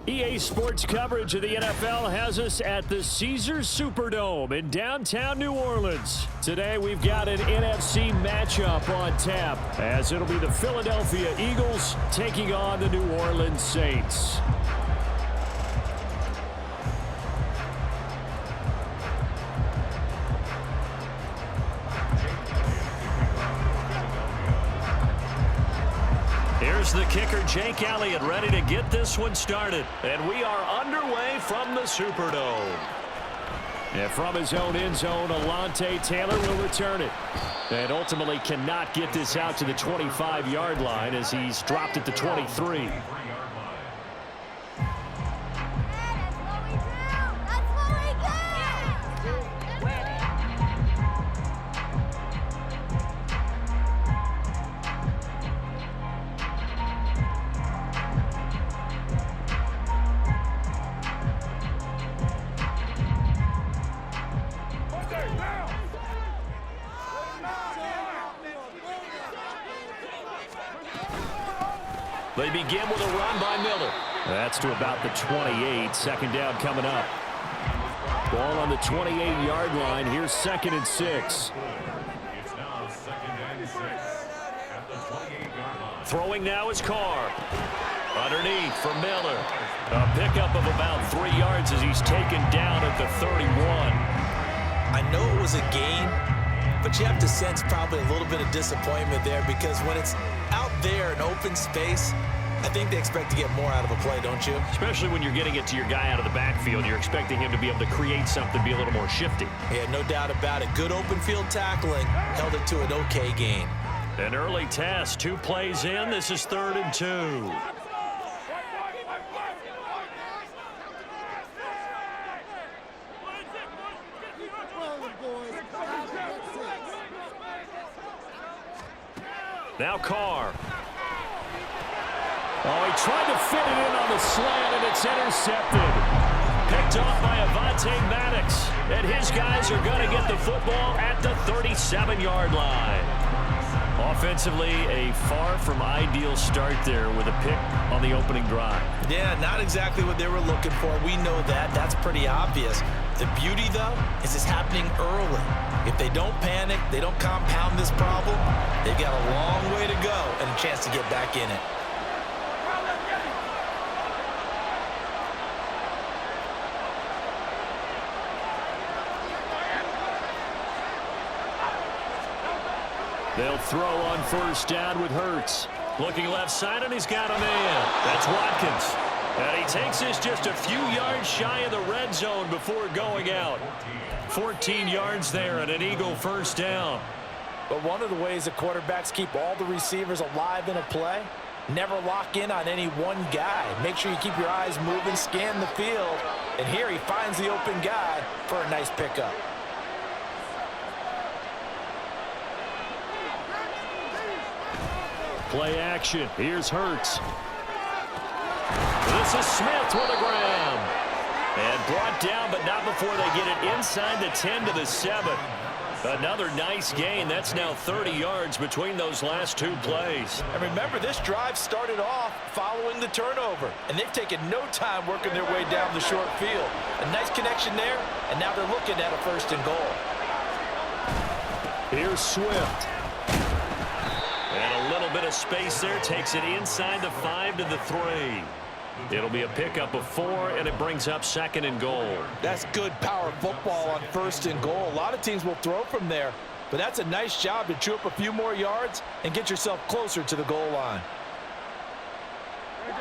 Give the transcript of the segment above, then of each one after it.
EA Sports coverage of the NFL has us at the Caesars Superdome in downtown New Orleans. Today we've got an NFC matchup on tap, as it'll be the Philadelphia Eagles taking on the New Orleans Saints. Here's the kicker, Jake Elliott, ready to get this one started. And we are underway from the Superdome. And from his own end zone, Alontae Taylor will return it. And ultimately cannot get this out to the 25-yard line as he's dropped at the 23. They begin with a run by Miller. That's to about the 28. Second down coming up. Ball on the 28-yard line. Here's 2nd and 6. Throwing now is Carr. Underneath for Miller. A pickup of about 3 yards as he's taken down at the 31. I know it was a gain, but you have to sense probably a little bit of disappointment there, because when it's out there in open space, I think they expect to get more out of a play, don't you? Especially when you're getting it to your guy out of the backfield. You're expecting him to be able to create something, be a little more shifty. Yeah, no doubt about it. Good open field tackling. Held it to an okay gain. An early test. 2 plays in. This is 3rd and 2. Now Carr. Oh, he tried to fit it in on the slant, and it's intercepted. Picked off by Avonte Maddox. And his guys are going to get the football at the 37-yard line. Offensively, a far from ideal start there with a pick on the opening drive. Yeah, not exactly what they were looking for. We know that. That's pretty obvious. The beauty, though, is it's happening early. If they don't panic, they don't compound this problem, they've got a long way to go and a chance to get back in it. They'll throw on 1st down with Hurts. Looking left side, and he's got a man. That's Watkins. And he takes this just a few yards shy of the red zone before going out. 14 yards there and an Eagle 1st down. But one of the ways that quarterbacks keep all the receivers alive in a play, never lock in on any one guy. Make sure you keep your eyes moving, scan the field. And here he finds the open guy for a nice pickup. Play action. Here's Hurts. This is Smith with a grab. And brought down, but not before they get it inside the 10 to the 7. Another nice gain. That's now 30 yards between those last 2 plays. And remember, this drive started off following the turnover, and they've taken no time working their way down the short field. A nice connection there, and now they're looking at a 1st and goal. Here's Swift. And a little bit of space there. Takes it inside the 5 to the 3. It'll be a pickup of 4, and it brings up 2nd and goal. That's good power football on 1st and goal. A lot of teams will throw from there, but that's a nice job to chew up a few more yards and get yourself closer to the goal line.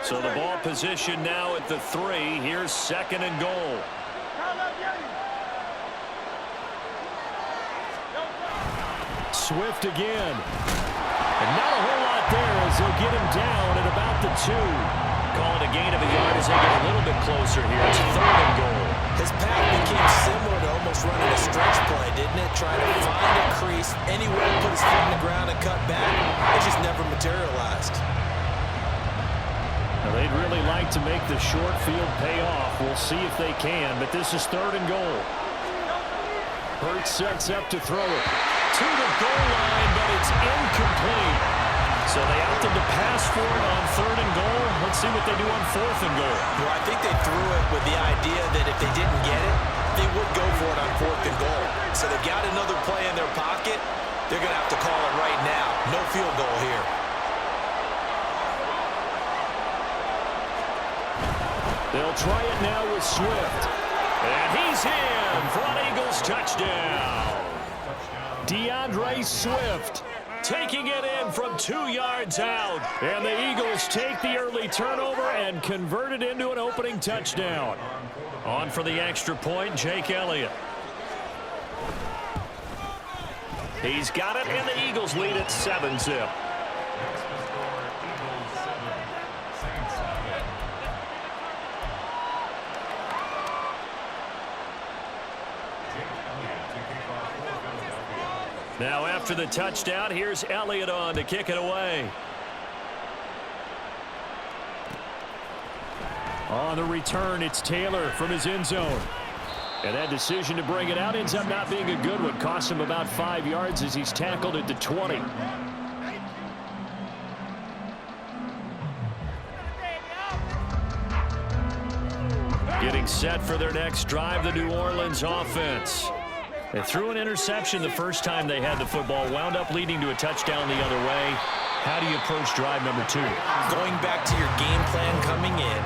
So the ball position now at the 3. Here's 2nd and goal. Swift again. And not a whole lot there as they'll get him down at about the 2. Call it a gain of a yard as they get a little bit closer here. It's 3rd and goal. His path became similar to almost running a stretch play, didn't it? Trying to find a crease, anywhere to put his foot in the ground and cut back. It just never materialized. Now, they'd really like to make the short field pay off. We'll see if they can, but this is 3rd and goal. Hurts sets up to throw it to the goal line, but it's incomplete. So they opted to pass for it on 3rd and goal. Let's see what they do on 4th and goal. Well, I think they threw it with the idea that if they didn't get it, they would go for it on 4th and goal. So they've got another play in their pocket. They're going to have to call it right now. No field goal here. They'll try it now with Swift. And he's in for an Eagles touchdown. DeAndre Swift taking it in from 2 yards out. And the Eagles take the early turnover and convert it into an opening touchdown. On for the extra point, Jake Elliott. He's got it, and the Eagles lead at 7-zip. Now after the touchdown, here's Elliott on to kick it away. On the return, it's Taylor from his end zone. And that decision to bring it out ends up not being a good one. Costs him about 5 yards as he's tackled at the 20. Getting set for their next drive, the New Orleans offense. They threw an interception the first time they had the football, wound up leading to a touchdown the other way. How do you approach drive number 2? Going back to your game plan coming in,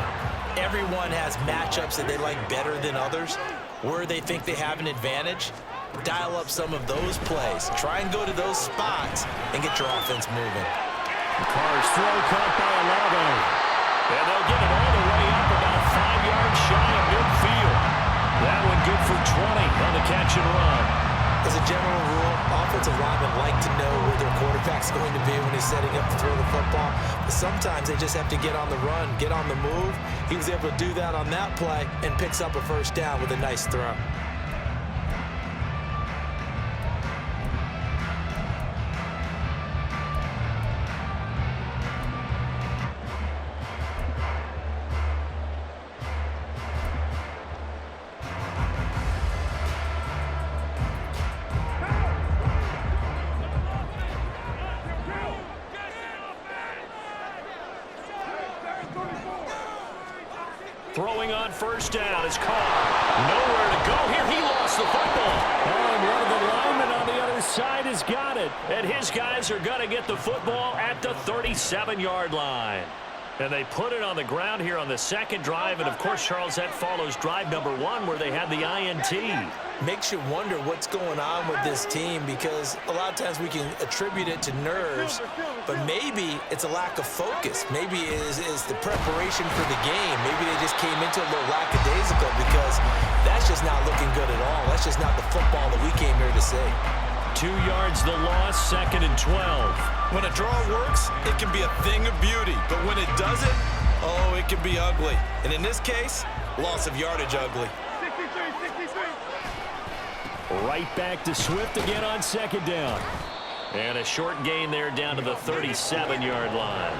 everyone has matchups that they like better than others. Where they think they have an advantage, dial up some of those plays. Try and go to those spots and get your offense moving. Carr's throw caught by Olave. And they'll get it all the way up about 5 yards shy of midfield. That one good for 20 on the catch and run. As a general rule, offensive linemen like to know where their quarterback's going to be when he's setting up to throw the football. But sometimes they just have to get on the run, get on the move. He was able to do that on that play and picks up a first down with a nice throw. Throwing on first down is caught. Nowhere to go here. He lost the football. Oh, and one of the linemen on the other side has got it. And his guys are going to get the football at the 37-yard line. And they put it on the ground here on the second drive. And, of course, Charles, that follows drive number 1 where they had the INT. Makes you wonder what's going on with this team because a lot of times we can attribute it to nerves, but maybe it's a lack of focus. Maybe it is the preparation for the game. Maybe they just came into a little lackadaisical because that's just not looking good at all. That's just not the football that we came here to see. 2 yards the loss, 2nd and 12. When a draw works, it can be a thing of beauty, but when it doesn't, oh, it can be ugly. And in this case, loss of yardage ugly. Right back to Swift again on second down. And a short gain there down to the 37-yard line.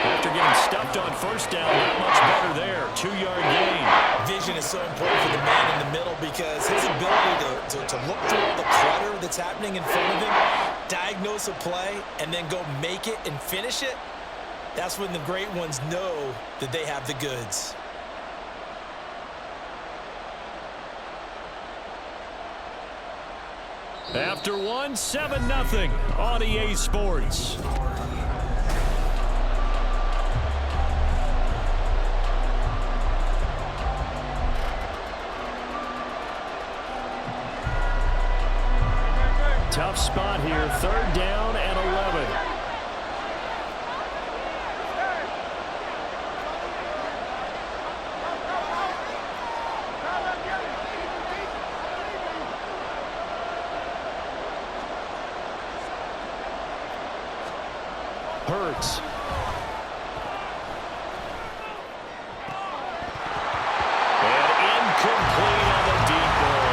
After getting stuffed on first down, not much better there. 2-yard gain. Vision is so important for the man in the middle because his ability to look through all the clutter that's happening in front of him, diagnose a play, and then go make it and finish it, that's when the great ones know that they have the goods. After 7-0 on EA Sports. Tough spot here, 3rd down and 11. Hurts. And incomplete on the deep ball.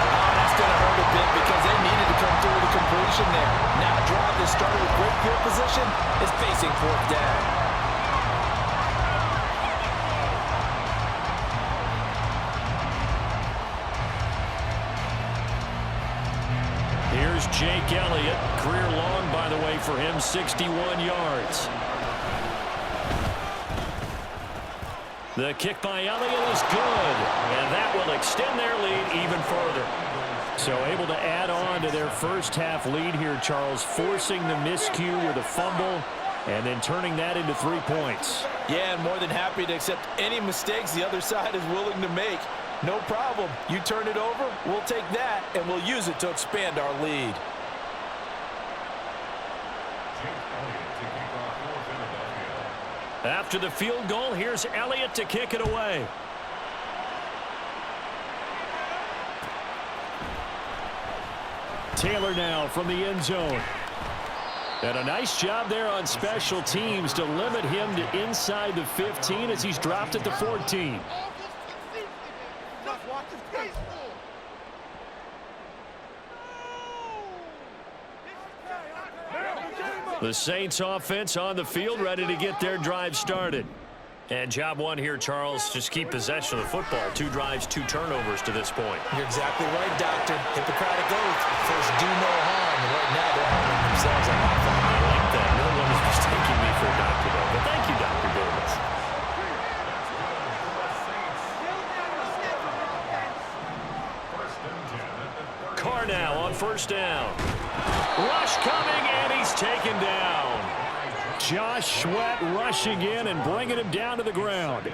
Oh, that's going to hurt a bit because they needed to come through with a completion there. Now a drive that started with great field position is facing 4th down. Here's Here's Jake Elliott. Career long, by the way, for him, 61 yards. The kick by Elliott is good, and that will extend their lead even further. So able to add on to their first half lead here, Charles, forcing the miscue with a fumble and then turning that into 3 points. Yeah, and more than happy to accept any mistakes the other side is willing to make. No problem. You turn it over, we'll take that, and we'll use it to expand our lead. After the field goal, here's Elliott to kick it away. Taylor now from the end zone. And a nice job there on special teams to limit him to inside the 15 as he's dropped at the 14. The Saints offense on the field, ready to get their drive started. And job one here, Charles, just keep possession of the football. 2 drives, 2 turnovers to this point. You're exactly right, Doctor. Hippocratic oath. First, do no harm. And right now, they're harming themselves a lot. I like that. No one is mistaking me for a doctor, though. But thank you, Dr. Davis. Carr now on first down. Rush coming, and he's taken down. Josh Sweat rushing in and bringing him down to the ground.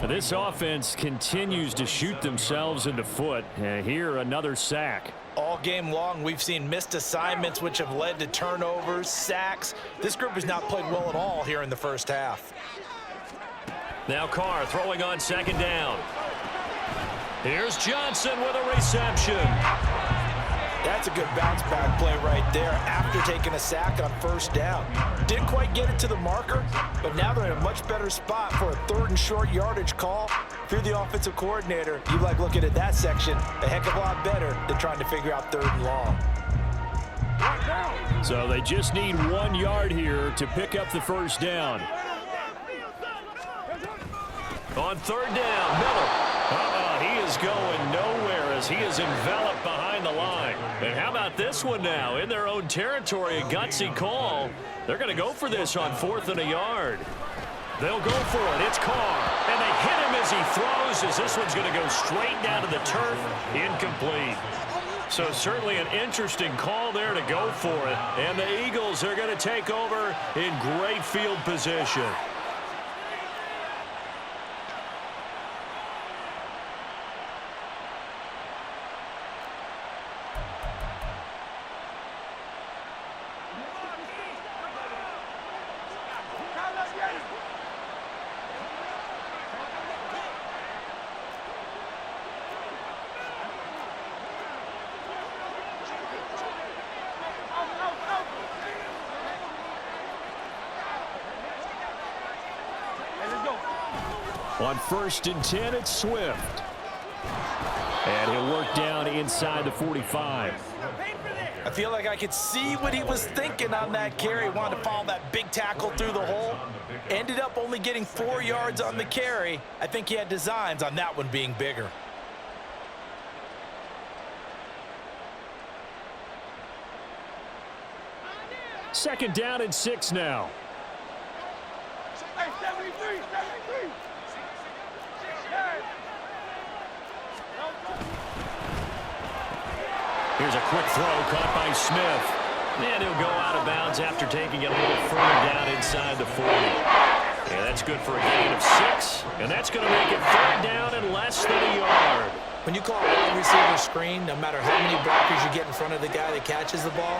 This offense continues to shoot themselves in the foot. Here, another sack. All game long, we've seen missed assignments which have led to turnovers, sacks. This group has not played well at all here in the first half. Now Carr throwing on second down. Here's Johnson with a reception. That's a good bounce-back play right there after taking a sack on first down. Didn't quite get it to the marker, but now they're in a much better spot for a 3rd and short yardage call. If you're the offensive coordinator, you like looking at that section a heck of a lot better than trying to figure out 3rd and long. So they just need 1 yard here to pick up the first down. On third down, Miller. He is going nowhere as he is enveloped behind the line. And how about this one now? In their own territory, a gutsy call. They're going to go for this on 4th and a yard. They'll go for it. It's Carr. And they hit him as he throws, as this one's going to go straight down to the turf. Incomplete. So certainly an interesting call there to go for it. And the Eagles are going to take over in great field position. On 1st and 10, it's Swift. And he'll work down inside the 45. I feel like I could see what he was thinking on that carry. He wanted to follow that big tackle through the hole. Ended up only getting 4 yards on the carry. I think he had designs on that one being bigger. Second down and 6 now. Here's a quick throw caught by Smith. And he'll go out of bounds after taking it a little further down inside the 40. And that's good for a gain of 6. And that's going to make it 3rd down and less than a yard. When you call a wide receiver screen, no matter how many blockers you get in front of the guy that catches the ball,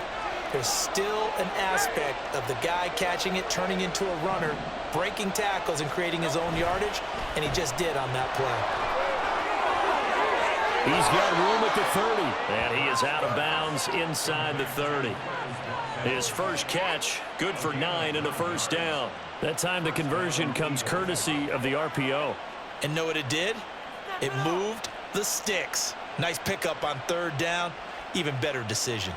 there's still an aspect of the guy catching it, turning into a runner, breaking tackles and creating his own yardage, and he just did on that play. He's got room at the 30, and he is out of bounds inside the 30. His first catch, good for 9 and a first down. That time the conversion comes courtesy of the RPO. And know what it did? It moved the sticks. Nice pickup on 3rd down, even better decision.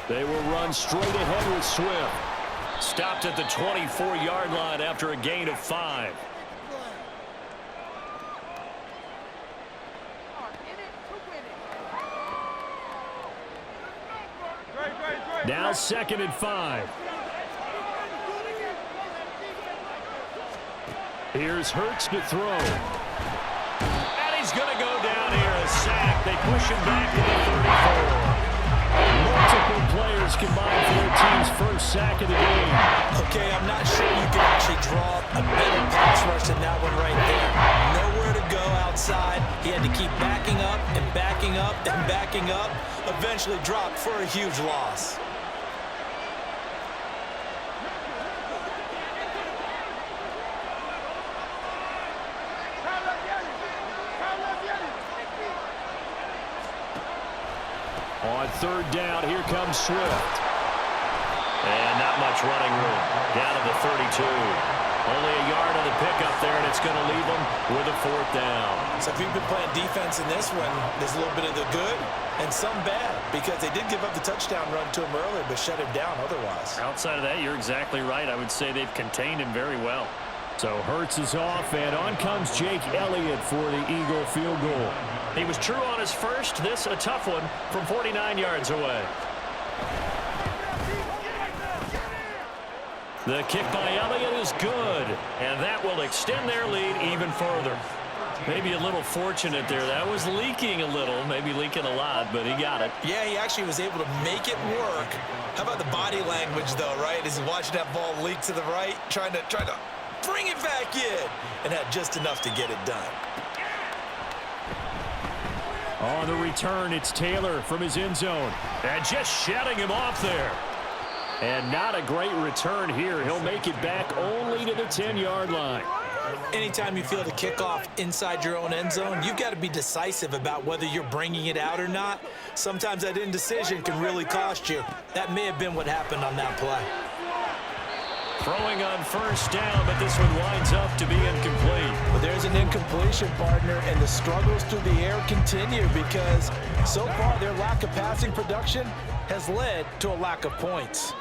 They will run straight ahead with Swift. Stopped at the 24-yard line after a gain of 5. Now 2nd and 5. Here's Hurts to throw. And he's going to go down here, a sack. They push him back to the 34. Multiple players combined for their team's first sack of the game. Okay, I'm not sure you can actually draw a better pass rush than that one right there. Nowhere to go outside. He had to keep backing up and backing up and backing up. Eventually dropped for a huge loss. On 3rd down, here comes Swift. And not much running room. Down to the 32. Only a yard on the pickup there, and it's going to leave them with a 4th down. So if you've been playing defense in this one, there's a little bit of the good and some bad, because they did give up the touchdown run to him earlier, but shut him down otherwise. Outside of that, you're exactly right. I would say they've contained him very well. So Hurts is off, and on comes Jake Elliott for the Eagle field goal. He was true on his first. This a tough one from 49 yards away. The kick by Elliott is good, and that will extend their lead even further. Maybe a little fortunate there. That was leaking a little, maybe leaking a lot, but he got it. Yeah, he actually was able to make it work. How about the body language, though, right? As he watched that ball leak to the right, trying to bring it back in, and had just enough to get it done. On the return, it's Taylor from his end zone. And just shutting him off there. And not a great return here. He'll make it back only to the 10-yard line. Anytime you feel the kickoff inside your own end zone, you've got to be decisive about whether you're bringing it out or not. Sometimes that indecision can really cost you. That may have been what happened on that play. Throwing on 1st down, but this one winds up to be incomplete. But there's an incompletion, partner, and the struggles through the air continue because so far their lack of passing production has led to a lack of points.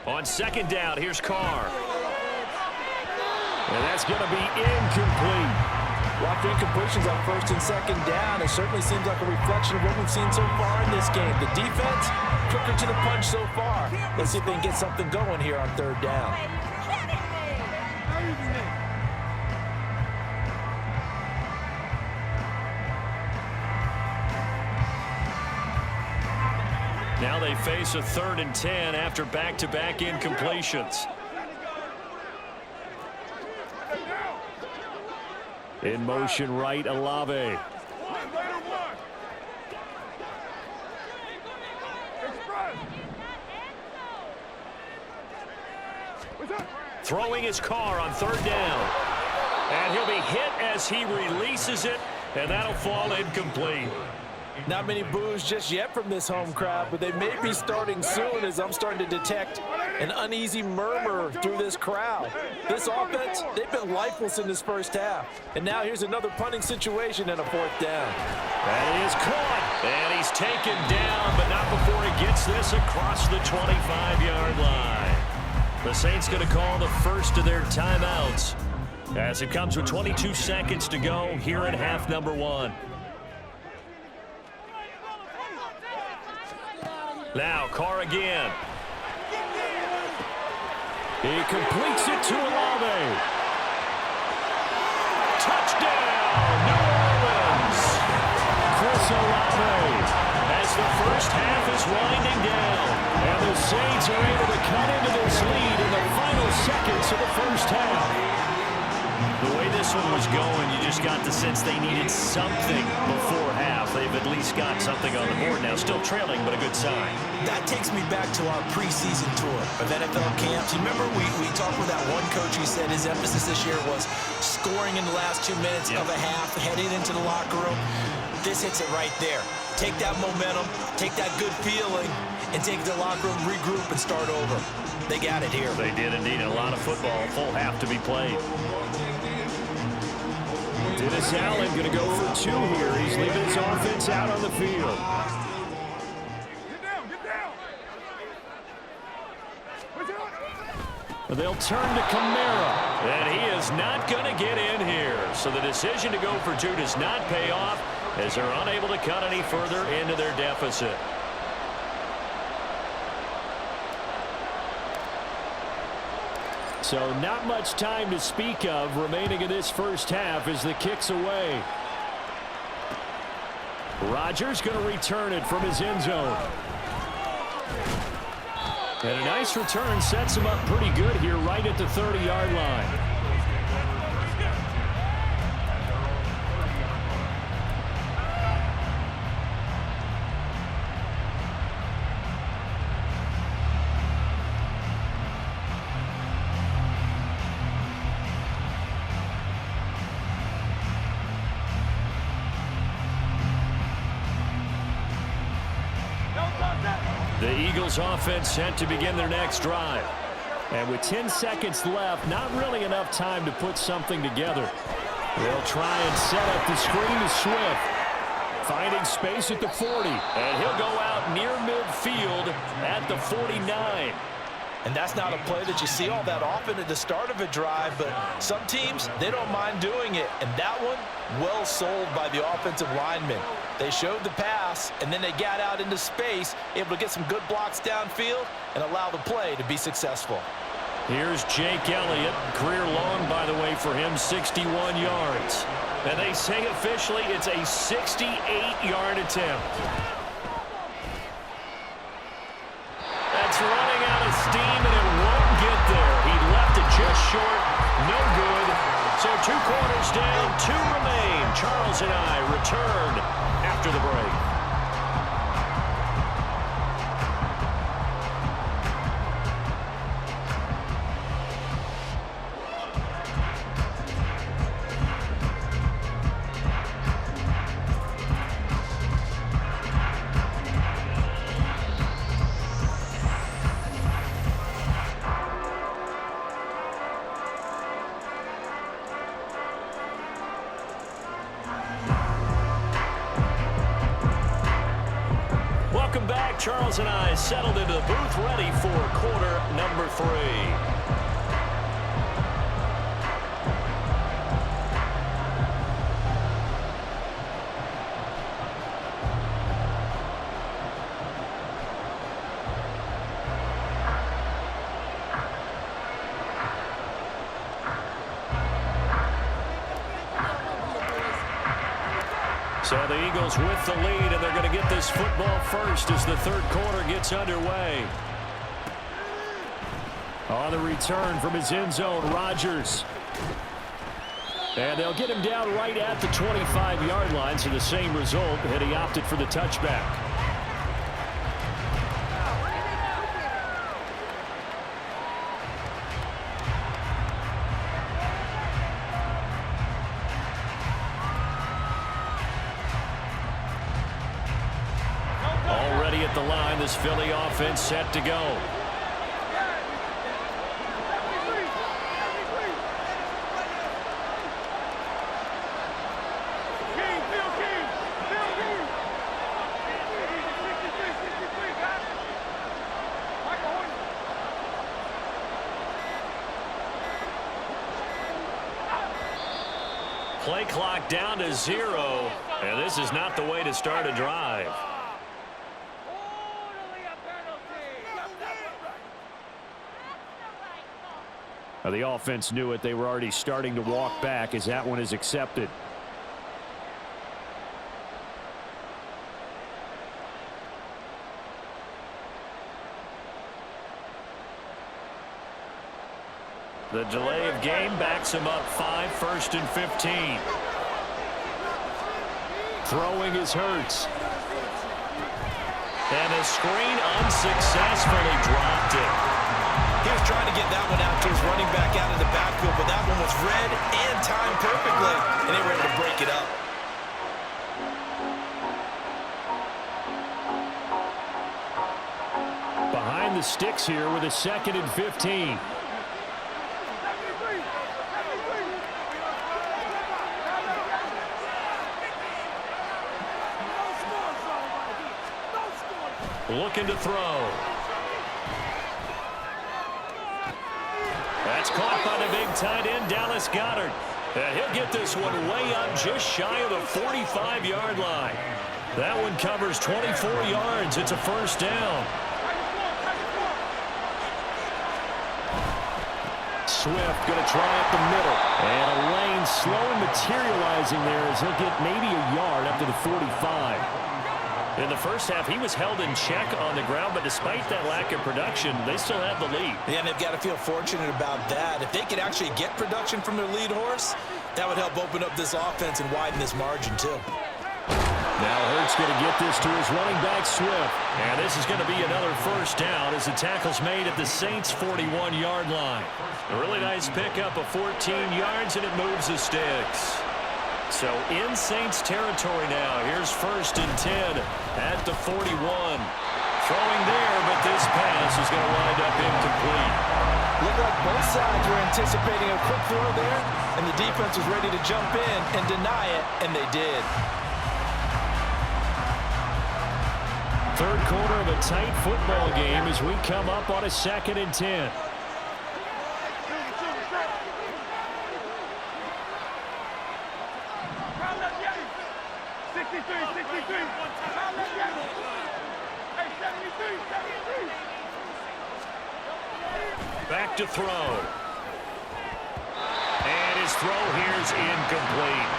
On 2nd down, here's Carr. And that's going to be incomplete. Lots of incompletions on 1st and 2nd down. It certainly seems like a reflection of what we've seen so far in this game. The defense, quicker to the punch so far. Let's see if they can get something going here on 3rd down. Now they face a 3rd and 10 after back-to-back incompletions. In motion right, Olave. Throwing his car on 3rd down. And he'll be hit as he releases it, and that'll fall incomplete. Not many boos just yet from this home crowd, but they may be starting soon as I'm starting to detect an uneasy murmur through this crowd. This offense, they've been lifeless in this first half. And now here's another punting situation and a 4th down. That is caught. And he's taken down, but not before he gets this across the 25-yard line. The Saints going to call the first of their timeouts as it comes with 22 seconds to go here in half number 1. Now, Carr again. He completes it to Olave. Touchdown, New Orleans. Chris Olave as the first half is winding down. And the Saints are able to cut into this lead in the final seconds of the first half. The way this one was going, you just got the sense they needed something before half. They've at least got something on the board now. Still trailing, but a good sign. That takes me back to our preseason tour of NFL camps. You remember we talked with that one coach who said his emphasis this year was scoring in the last 2 minutes of a half, heading into the locker room. This hits it right there. Take that momentum, take that good feeling, and take the locker room, regroup, and start over. They got it here. They did indeed. A lot of football, full half to be played. Dennis Allen going to go for 2 here. He's leaving his offense out on the field. They'll turn to Kamara, and he is not going to get in here. So the decision to go for 2 does not pay off, as they're unable to cut any further into their deficit. So not much time to speak of remaining in this first half as the kick's away. Rodgers going to return it from his end zone. And a nice return sets him up pretty good here right at the 30-yard line. The Eagles offense set to begin their next drive. And with 10 seconds left, not really enough time to put something together. They'll try and set up the screen to Swift. Finding space at the 40. And he'll go out near midfield at the 49. And that's not a play that you see all that often at the start of a drive, but some teams, they don't mind doing it. And that one, well sold by the offensive lineman. They showed the pass, and then they got out into space, able to get some good blocks downfield and allow the play to be successful. Here's Jake Elliott. Career long, by the way, for him, 61 yards. And they say officially it's a 68-yard attempt. That's running out of steam, and it won't get there. He left it just short. No good. So 2 quarters down, 2 remain. Charles and I return after the break. Charles and I settled into the booth, ready for quarter number 3. So the Eagles with the lead, and they're going to get this football first as the third quarter gets underway. On the return from his end zone, Rodgers. And they'll get him down right at the 25-yard line, so the same result, and he opted for the touchback. The line, this Philly offense set to go. Play clock down to 0, and this is not the way to start a drive. The offense knew it. They were already starting to walk back as that one is accepted. The delay of game backs him up 5, 1st and 15. Throwing is Hurts. And a screen unsuccessfully dropped it. He was trying to get that one out to his running back out of the backfield, but that one was read and timed perfectly, and they were able to break it up. Behind the sticks here with a 2nd and 15. Looking to throw. That's caught by the big tight end, Dallas Goedert. And he'll get this one way up just shy of the 45-yard line. That one covers 24 yards. It's a first down. Swift going to try up the middle. And a lane slowly materializing there as he'll get maybe a yard up to the 45. In the first half, he was held in check on the ground, but despite that lack of production, they still have the lead. Yeah, and they've got to feel fortunate about that. If they could actually get production from their lead horse, that would help open up this offense and widen this margin, too. Now Hurts going to get this to his running back, Swift. And this is going to be another first down as the tackle's made at the Saints' 41-yard line. A really nice pickup of 14 yards, and it moves the sticks. So in Saints territory now. Here's 1st and 10 at the 41. Throwing there, but this pass is going to wind up incomplete. Looked like both sides were anticipating a quick throw there, and the defense was ready to jump in and deny it, and they did. Third quarter of a tight football game as we come up on a 2nd and 10. Back to throw. And his throw here's incomplete.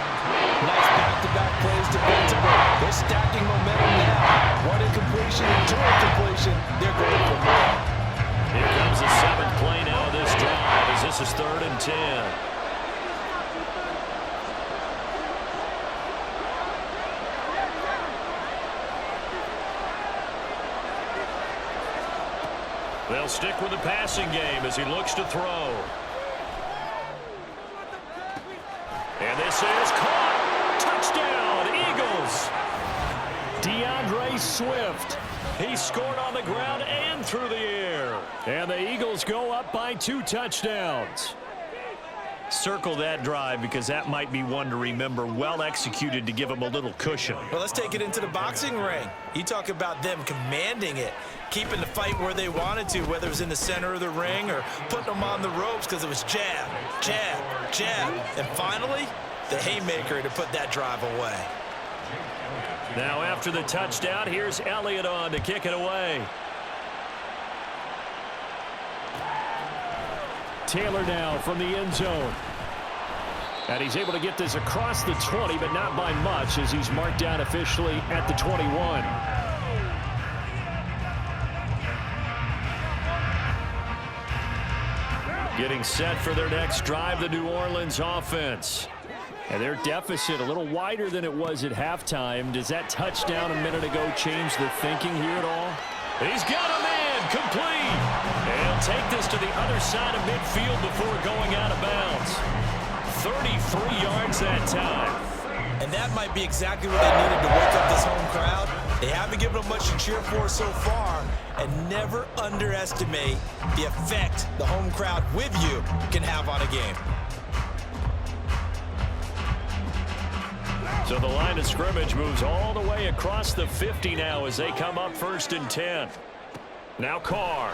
Nice back-to-back plays defensively. They're stacking momentum now. One incompletion and two incompletion. They're going for more. Here comes the 7th play now of this drive as this is 3rd and 10. They'll stick with the passing game as he looks to throw. And this is caught. Touchdown, Eagles. DeAndre Swift. He scored on the ground and through the air. And the Eagles go up by 2 touchdowns. Circle that drive because that might be one to remember. Well executed to give him a little cushion. Well, let's take it into the boxing ring. You talk about them commanding it, keeping the fight where they wanted to, whether it was in the center of the ring or putting them on the ropes because it was jab, jab, jab. And finally, the haymaker to put that drive away. Now after the touchdown, here's Elliott on to kick it away. Taylor now from the end zone. And he's able to get this across the 20, but not by much as he's marked down officially at the 21. Getting set for their next drive, the New Orleans offense. And their deficit a little wider than it was at halftime. Does that touchdown a minute ago change the thinking here at all? He's got a man complete. And he'll take this to the other side of midfield before going out of bounds. 33 yards that time. And that might be exactly what they needed to wake up this home crowd. They haven't given them much to cheer for so far. And never underestimate the effect the home crowd with you can have on a game. So the line of scrimmage moves all the way across the 50 now as they come up 1st and 10. Now Carr.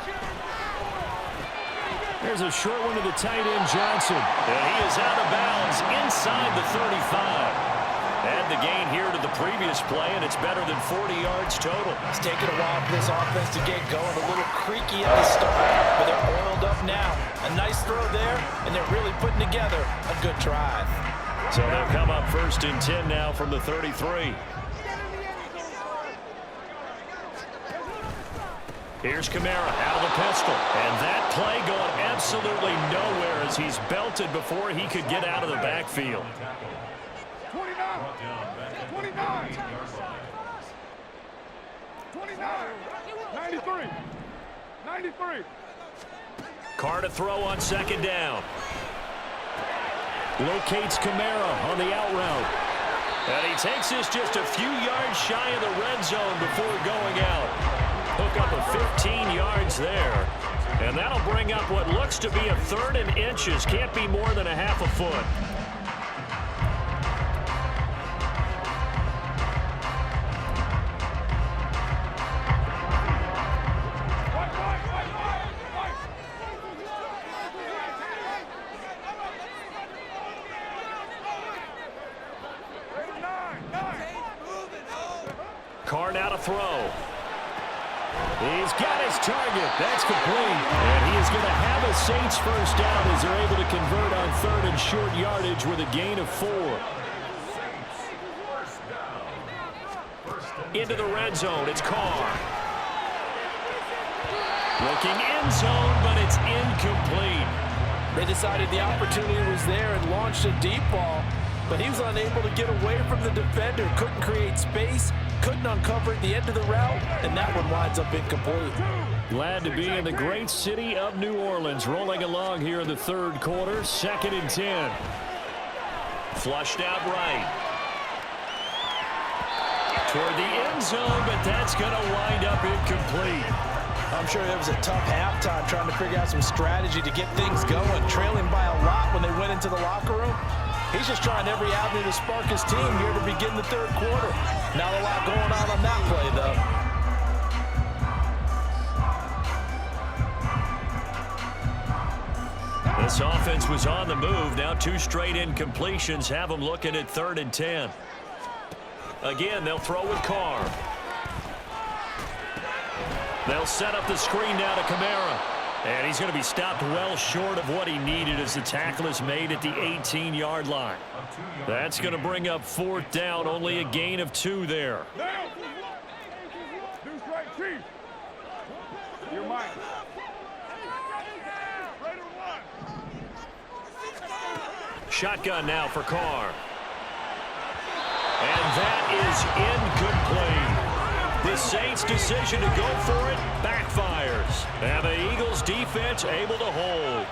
There's a short one to the tight end, Johnson. And he is out of bounds inside the 35. Add the gain here to the previous play, and it's better than 40 yards total. It's taken a while for this offense to get going. A little creaky at the start, but they're oiled up now. A nice throw there, and they're really putting together a good drive. So they'll come up 1st and 10 now from the 33. Here's Kamara out of the pistol. And that play going absolutely nowhere as he's belted before he could get out of the backfield. 29. 93. 93. Carr to throw on 2nd down. Locates Kamara on the out route. And he takes this just a few yards shy of the red zone before going out. Hook up of 15 yards there. And that'll bring up what looks to be a 3rd and inches. Can't be more than a half a foot. to throw. He's got his target. That's complete. And he is going to have a Saints first down as they're able to convert on 3rd and short yardage with a gain of 4. Into the red zone. It's Carr. Looking end zone, but it's incomplete. They decided the opportunity was there and launched a deep ball, but he was unable to get away from the defender. Couldn't create space, couldn't uncover at the end of the route, and that one winds up incomplete. Glad to be in the great city of New Orleans. Rolling along here in the 3rd quarter. 2nd and 10. Flushed out right. Toward the end zone, but that's going to wind up incomplete. I'm sure it was a tough halftime trying to figure out some strategy to get things going. Trailing by a lot when they went into the locker room. He's just trying every avenue to spark his team here to begin the 3rd quarter. Not a lot going on that play, though. This offense was on the move. Now 2 straight incompletions have them looking at 3rd and 10. Again, they'll throw with Carr. They'll set up the screen now to Kamara. And he's going to be stopped well short of what he needed as the tackle is made at the 18-yard line. That's going to bring up 4th down, only a gain of 2 there. Shotgun now for Carr. And that is incomplete. The Saints' decision to go for it backfires. And the Eagles' defense able to hold.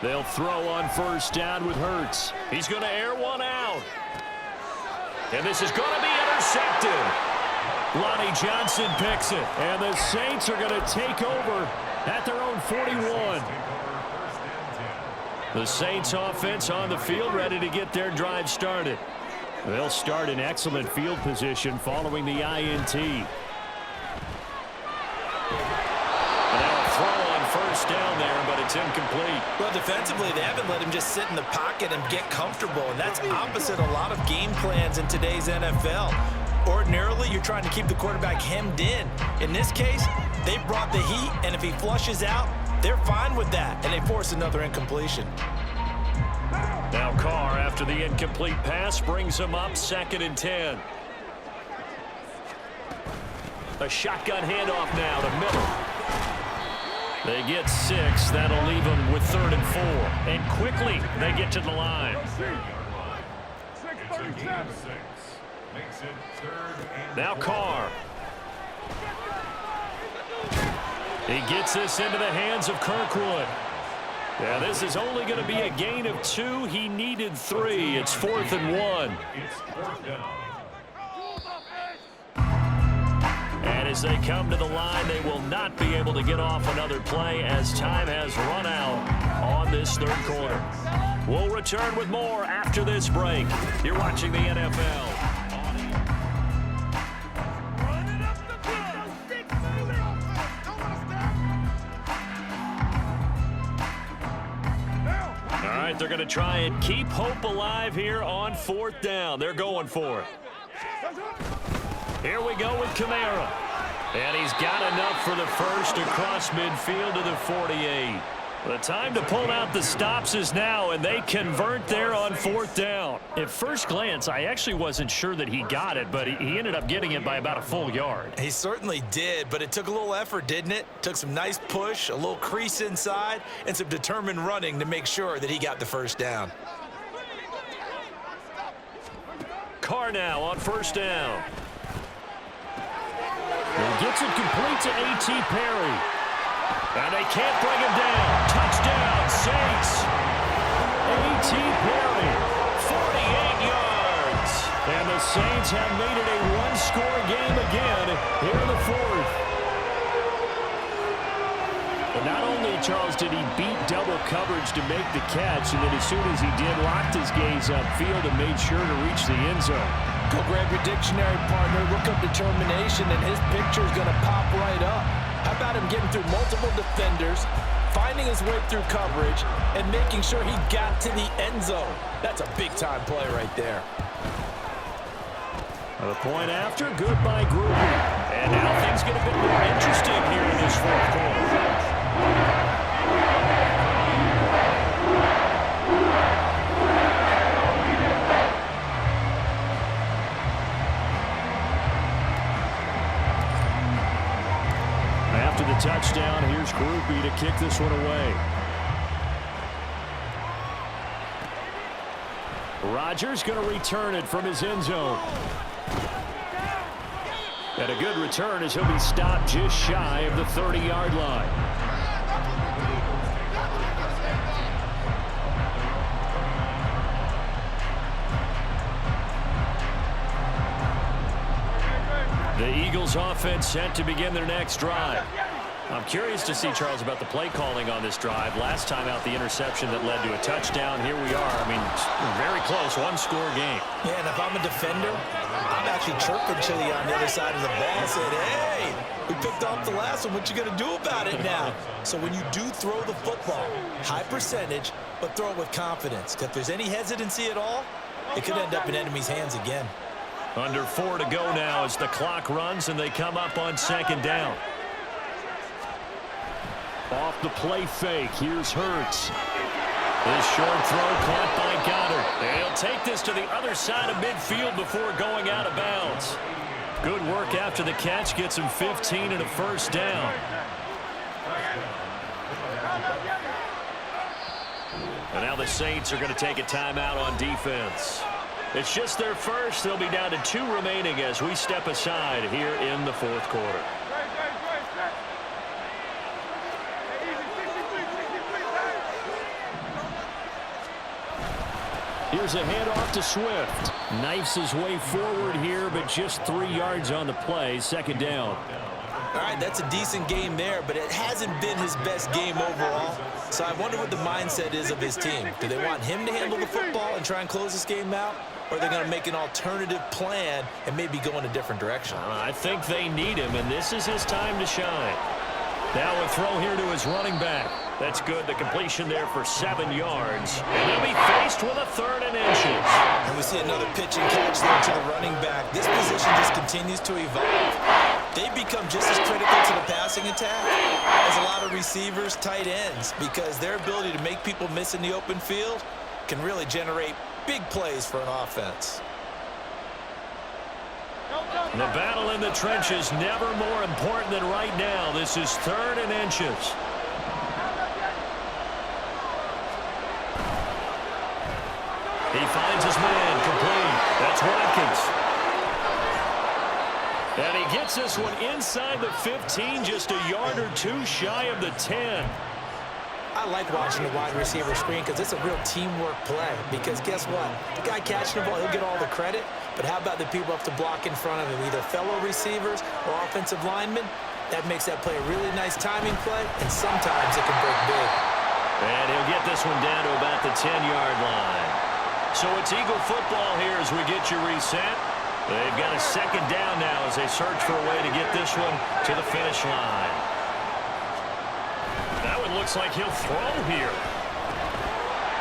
They'll throw on 1st down with Hurts. He's going to air one out. And this is going to be intercepted. Lonnie Johnson picks it. And the Saints are going to take over at their own 41. The Saints offense on the field ready to get their drive started. They'll start in excellent field position following the INT. Now a throw on 1st down there, but it's incomplete. Well, defensively, they haven't let him just sit in the pocket and get comfortable, and that's opposite a lot of game plans in today's NFL. Ordinarily, you're trying to keep the quarterback hemmed in. In this case, they brought the heat, and if he flushes out, they're fine with that, and they force another incompletion. Now Carr, after the incomplete pass, brings him up 2nd and 10. A shotgun handoff now to Miller. They get 6. That'll leave them with 3rd and 4. And quickly, they get to the line. Now Carr. He gets this into the hands of Kirkwood. Yeah, this is only going to be a gain of 2. He needed 3. It's 4th and 1. And as they come to the line, they will not be able to get off another play as time has run out on this 3rd quarter. We'll return with more after this break. You're watching the NFL. They're going to try and keep hope alive here on 4th down. They're going for it. Here we go with Kamara. And he's got enough for the first across midfield to the 48. The time to pull out the stops is now, and they convert there on 4th down. At first glance, I actually wasn't sure that he got it, but he ended up getting it by about a full yard. He certainly did, but it took a little effort, didn't it? Took some nice push, a little crease inside, and some determined running to make sure that he got the first down. Carr now on 1st down. He gets it complete to A.T. Perry. And they can't bring him down. Touchdown, Saints. A.T. Perry, 48 yards. And the Saints have made it a one-score game again here in the 4th. But not only, Charles, did he beat double coverage to make the catch, and then as soon as he did, locked his gaze upfield and made sure to reach the end zone. Go grab your dictionary, partner, look up determination, and his picture is going to pop right up. How about him getting through multiple defenders, finding his way through coverage, and making sure he got to the end zone? That's a big-time play right there. The point after, good by Gruber. And now things get a bit more interesting here in this fourth quarter. After the touchdown, here's Groupie to kick this one away. Rodgers going to return it from his end zone. And a good return as he'll be stopped just shy of the 30-yard line. The Eagles offense set to begin their next drive. I'm curious to see, Charles, about the play calling on this drive. Last time out, the interception that led to a touchdown. Here we are. I mean, very close, one-score game. Yeah, and if I'm a defender, I'm actually chirping Chili on the other side of the ball, saying, hey, we picked off the last one. What you going to do about it now? So when you do throw the football, high percentage, but throw it with confidence. If there's any hesitancy at all, it could end up in enemy's hands again. Under 4 to go now as the clock runs and they come up on second down. Off the play fake, here's Hurts. This short throw caught by Goddard. And he'll take this to the other side of midfield before going out of bounds. Good work after the catch, gets him 15 and a first down. And now the Saints are going to take a timeout on defense. It's just their first. They'll be down to 2 remaining as we step aside here in the fourth quarter. Here's a handoff to Swift. Knifes his way forward here, but just 3 yards on the play. Second down. All right, that's a decent game there, but it hasn't been his best game overall. So I wonder what the mindset is of his team. Do they want him to handle the football and try and close this game out? Or are they going to make an alternative plan and maybe go in a different direction? I think they need him, and this is his time to shine. Now a throw here to his running back. That's good. The completion there for 7 yards. And they'll be faced with a 3rd and inches. And we see another pitch and catch there to the running back. This position just continues to evolve. They become just as critical to the passing attack as a lot of receivers, tight ends, because their ability to make people miss in the open field can really generate big plays for an offense. The battle in the trenches never more important than right now. This is 3rd and inches. He finds his man complete. That's Watkins. And he gets this one inside the 15, just a yard or 2 shy of the 10. I like watching the wide receiver screen because it's a real teamwork play. Because guess what? The guy catching the ball, he'll get all the credit. But how about the people up to block in front of him, either fellow receivers or offensive linemen? That makes that play a really nice timing play, and sometimes it can break big. And he'll get this one down to about the 10-yard line. So it's Eagle football here as we get you reset. They've got a second down now as they search for a way to get this one to the finish line. That one looks like he'll throw here.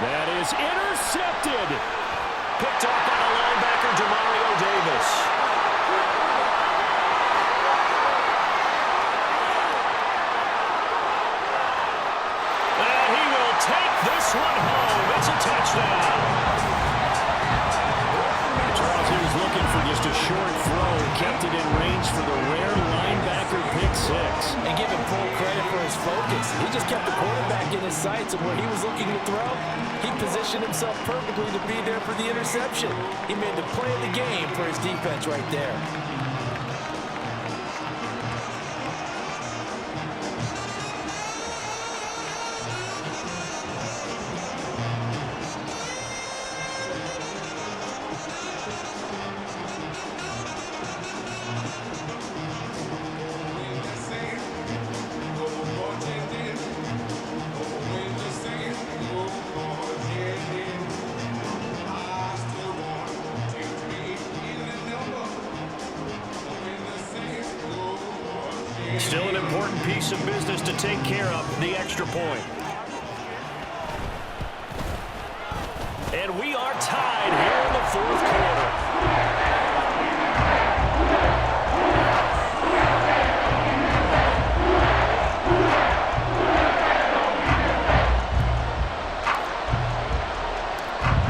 That is intercepted. Picked up by the linebacker, Demario Davis. And he will take this one home. It's a touchdown. Charles, he was looking for just a short throw. Kept it in range for the rare linebacker pick 6. And give him full credit for his focus. He just kept the quarterback in his sights, and where he was looking to throw, he positioned himself perfectly to be there for the interception. He made the play of the game for his defense right there. Still an important piece of business to take care of, the extra point. And we are tied here in the fourth quarter.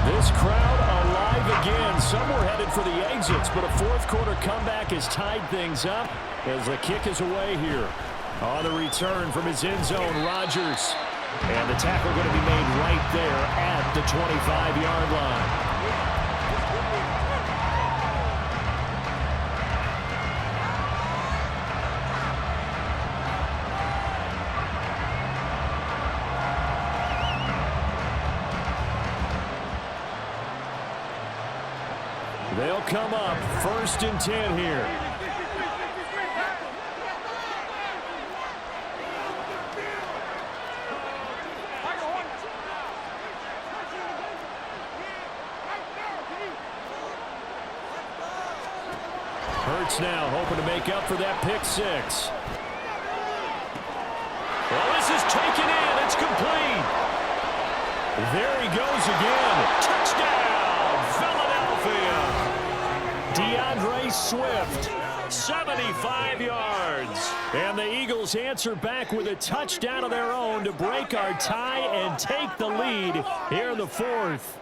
This crowd alive again. Some were headed for the exits, but a fourth quarter comeback has tied things up as the kick is away here. On the return from his end zone, Rodgers. And the tackle going to be made right there at the 25-yard line. They'll come up 1st and 10 here. Hurts now, hoping to make up for that pick six. Well, this is taken in. It's complete. There he goes again. Touchdown, Philadelphia. DeAndre Swift, 75 yards. And the Eagles answer back with a touchdown of their own to break our tie and take the lead here in the fourth.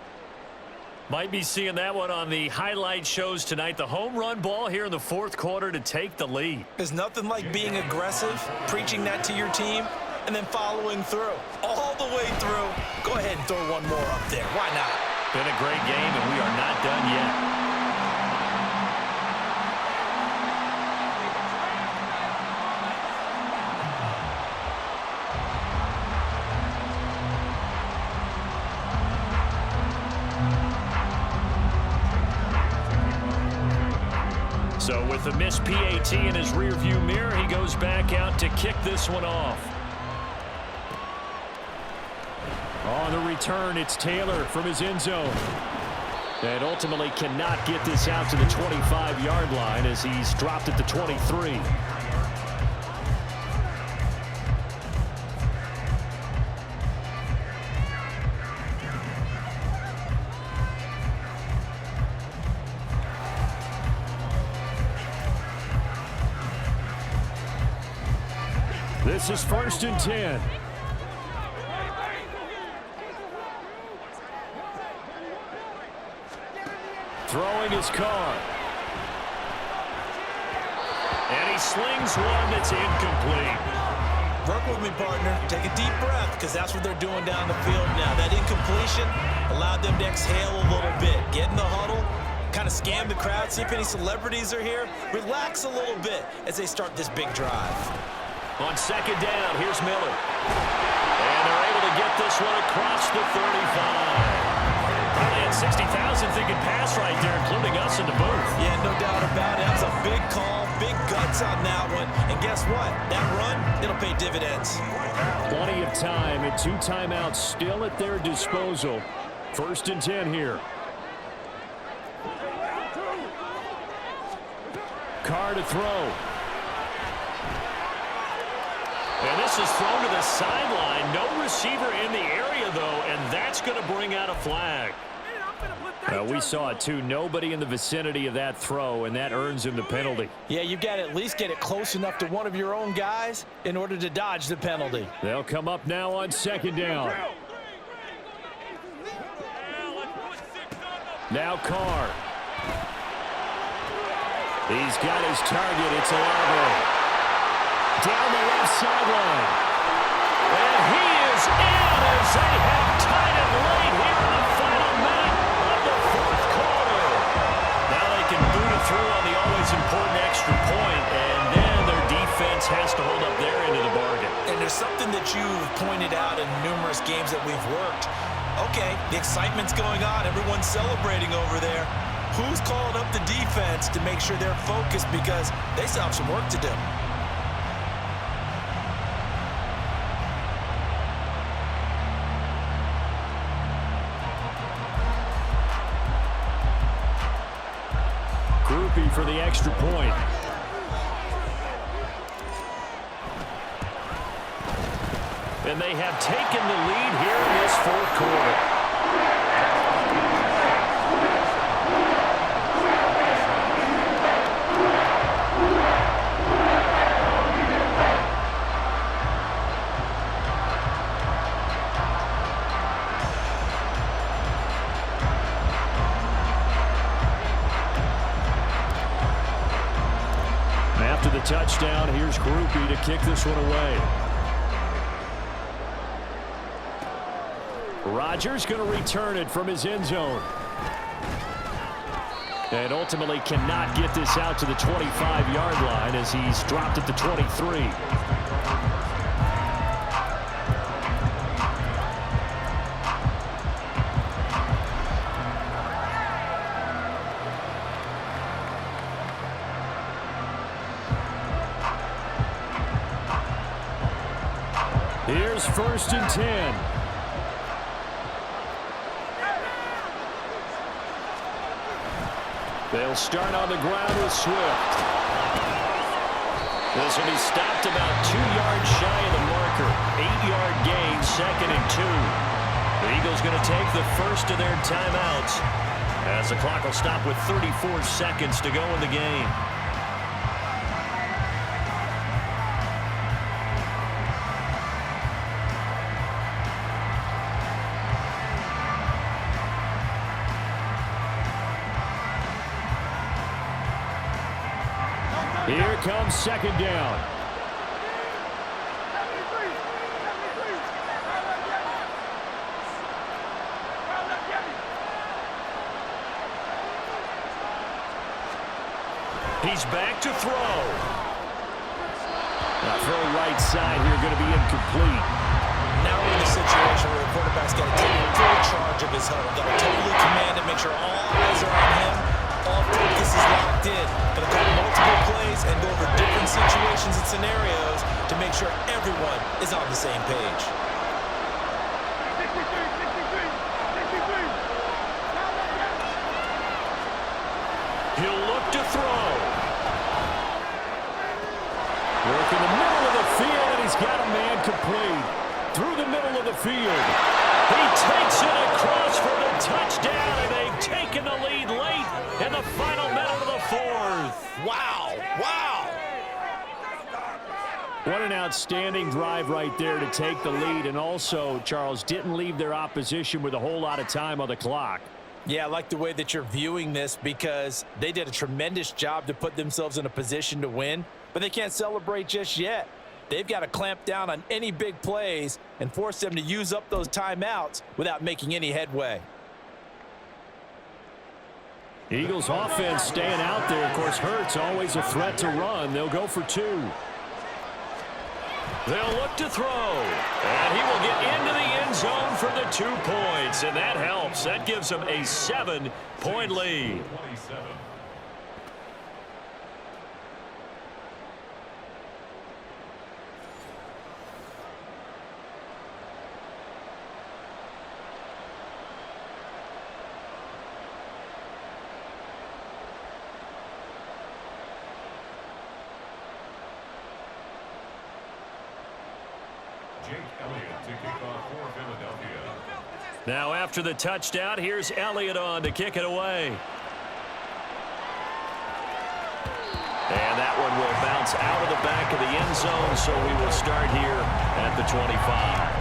Might be seeing that one on the highlight shows tonight. The home run ball here in the fourth quarter to take the lead. There's nothing like being aggressive, preaching that to your team, and then following through. All the way through. Go ahead and throw one more up there. Why not? Been a great game, and we are not done yet. So with a missed PAT in his rearview mirror, he goes back out to kick this one off. On the return, it's Taylor from his end zone. And ultimately cannot get this out to the 25-yard line as he's dropped at the 23. This is 1st and 10. Throwing his car. And he slings one that's incomplete. Work with me, partner. Take a deep breath, because that's what they're doing down the field now. That incompletion allowed them to exhale a little bit. Get in the huddle, kind of scan the crowd, see if any celebrities are here. Relax a little bit as they start this big drive. On 2nd down, here's Miller. And they're able to get this one across the 35. Probably had 60,000 thinking pass right there, including us in the booth. Yeah, no doubt about it. That was a big call, big guts on that one. And guess what? That run, it'll pay dividends. Plenty of time and 2 timeouts still at their disposal. 1st and 10 here. Carr to throw. And this is thrown to the sideline. No receiver in the area, though, and that's going to bring out a flag. We saw it, too. Nobody in the vicinity of that throw, and that earns him the penalty. Yeah, you've got to at least get it close enough to one of your own guys in order to dodge the penalty. They'll come up now on 2nd down. Now Carr. He's got his target. It's Olave. Down the left sideline. And he is in as they have tied it late here in the final minute of the fourth quarter. Now they can boot it through on the always important extra point, and then their defense has to hold up their end of the bargain. And there's something that you've pointed out in numerous games that we've worked. Okay, the excitement's going on. Everyone's celebrating over there. Who's calling up the defense to make sure they're focused, because they still have some work to do. Groupie for the extra point. And they have taken the lead here in this fourth quarter. After the touchdown, here's Groupie to kick this one away. Rodgers going to return it from his end zone. And ultimately cannot get this out to the 25-yard line as he's dropped at the 23. Here's 1st and 10. They'll start on the ground with Swift. This will be stopped about 2 yards shy of the marker. 8-yard gain, 2nd and 2. The Eagles going to take the first of their timeouts as the clock will stop with 34 seconds to go in the game. Here comes 2nd down. He's back to throw. That throw right side here going to be incomplete. Now we're in a situation where the quarterback's got to take full charge of his huddle. Got to totally command and make sure all eyes are on him. All focus is locked in. Going to call multiple plays and go over different situations and scenarios to make sure everyone is on the same page. 63. He'll look to throw. Work in the middle of the field, and he's got a man complete. Through the middle of the field. He takes it across for the touchdown, and they've taken the lead late in the final minute of the fourth. Wow. What an outstanding drive right there to take the lead, and also, Charles, didn't leave their opposition with a whole lot of time on the clock. Yeah, I like the way that you're viewing this because they did a tremendous job to put themselves in a position to win, but they can't celebrate just yet. They've got to clamp down on any big plays and force them to use up those timeouts without making any headway. Eagles offense staying out there. Of course, Hurts always a threat to run. They'll go for 2. They'll look to throw. And he will get into the end zone for the 2 points. And that helps. That gives them a 7-point lead. Now after the touchdown, here's Elliott on to kick it away. And that one will bounce out of the back of the end zone, so we will start here at the 25.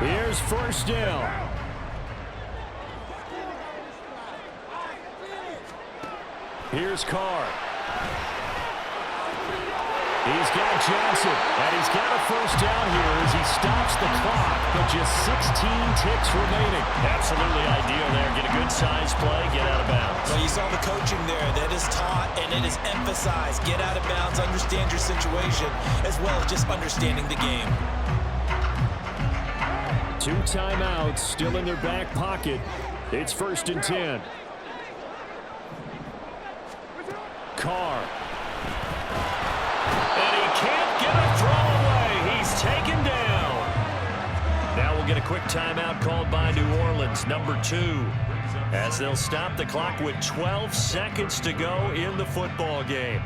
Here's 1st down. Here's Carr. He's got Johnson, and he's got a 1st down here as he stops the clock, but just 16 ticks remaining. Absolutely ideal there. Get a good size play, get out of bounds. Well, you saw the coaching there. That is taught and it is emphasized. Get out of bounds, understand your situation, as well as just understanding the game. 2 timeouts still in their back pocket. It's 1st and 10. Carr. And he can't get a throw away. He's taken down. Now we'll get a quick timeout called by New Orleans, number 2, as they'll stop the clock with 12 seconds to go in the football game.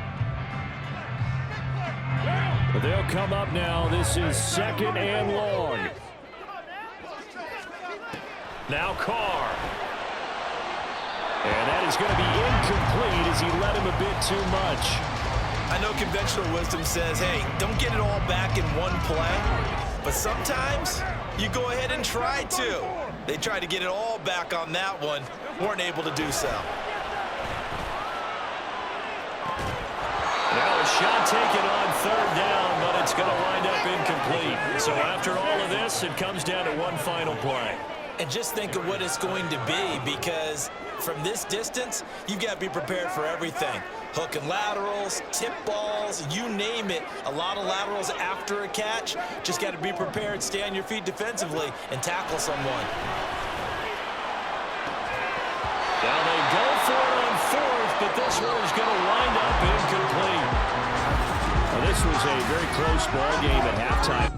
They'll come up now. This is 2nd and long. Now Carr. And that is going to be incomplete as he led him a bit too much. I know conventional wisdom says, hey, don't get it all back in one play. But sometimes you go ahead and try to. They tried to get it all back on that one. Weren't able to do so. Now a shot taken on 3rd down, but it's going to wind up incomplete. So after all of this, it comes down to one final play. And just think of what it's going to be, because from this distance, you've got to be prepared for everything. Hook and laterals, tip balls, you name it. A lot of laterals after a catch. Just got to be prepared, stay on your feet defensively, and tackle someone. Now they go for it on 4th, but this one is going to wind up incomplete. Well, this was a very close ball game at halftime.